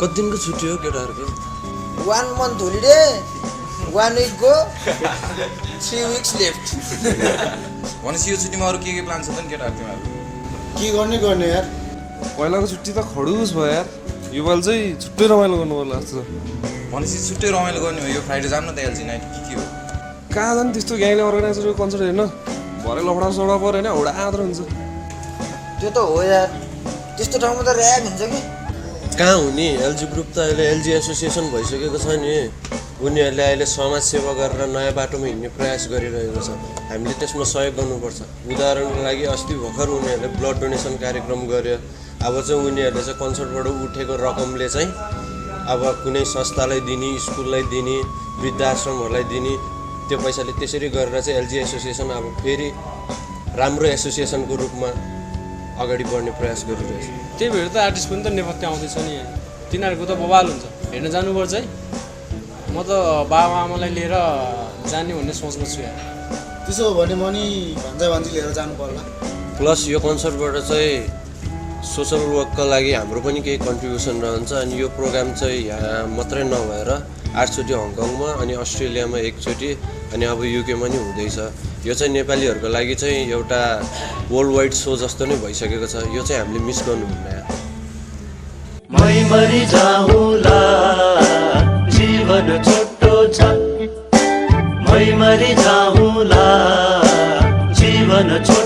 कति दिनको छुट्टी हो केटाहरूको 1 month holiday 1 week go 3 weeks left भनेपछि यो छुट्टीमा अरू के प्लान छ त नि केटाहरू तिमीहरू के गर्ने यार पहिलाको छुट्टी त खडुस भयो यार योपालि चाहिँ छुट्टै रमाइलो गर्नु पर्ला जस्तो भनेपछि छुट्टै रमाइलो गर्ने हो यो फ्राइडे जानु न त एलजी नाइट के हो कहाँ जाने त्यस्तो ग्याङले अर्गनाइजरको कन्सर्ट हेर्न भरे लफडा सडा पऱ्यो होइन एउटा आदर हुन्छ त्यो त हो यार त्यस्तो ठाउँमा त ऱ्याग हुन्छ कि कहाँ हुने एलजी ग्रुप त अहिले एलजी एसोसिएसन भइसकेको छ नि उनीहरूले अहिले समाज सेवा गरेर नयाँ बाटोमा हिँड्ने प्रयास गरिरहेको छ हामीले त्यसमा सहयोग गर्नुपर्छ उदाहरणको लागि अस्ति भर्खर उनीहरूले ब्लड डोनेसन कार्यक्रम गर्यो अब चाहिँ उनीहरूले चाहिँ कन्सर्टबाट उठेको रकमले चाहिँ अब कुनै संस्थालाई दिने स्कुललाई दिने वृद्धाश्रमहरूलाई दिने त्यो पैसाले त्यसरी गरेर चाहिँ एलजी एसोसिएसन अब फेरि राम्रो एसोसिएसनको रूपमा अगाडि बढ्ने प्रयास गरिरहेछ त्यही भएर त आर्टिस्ट पनि त नेपथ्य आउँदैछ नि तिनीहरूको त बवाल हुन्छ हेर्न जानुपर्छ है म त बाबा आमालाई लिएर जाने भन्ने सोचमा छु यार त्यसो हो भने म नि भान्जी लिएर जानु पर्ला प्लस यो कन्सर्टबाट चाहिँ सोसल वर्कका लागि हाम्रो पनि केही कन्ट्रिब्युसन रहन्छ अनि यो प्रोग्राम चाहिँ यहाँ मात्रै नभएर 8 चोटि हङकङमा अनि अस्ट्रेलियामा 1 चोटि अनि अब युकेमा नि हुँदैछ यो चाहिँ नेपालीहरूको लागि चाहिँ एउटा वर्ल्ड वाइड सो जस्तो नै भइसकेको छ यो चाहिँ हामीले मिस गर्नुहुन्न मै मरि जाऊला जीवन छोटो छ मै मरि जाऊला जीवन छोटो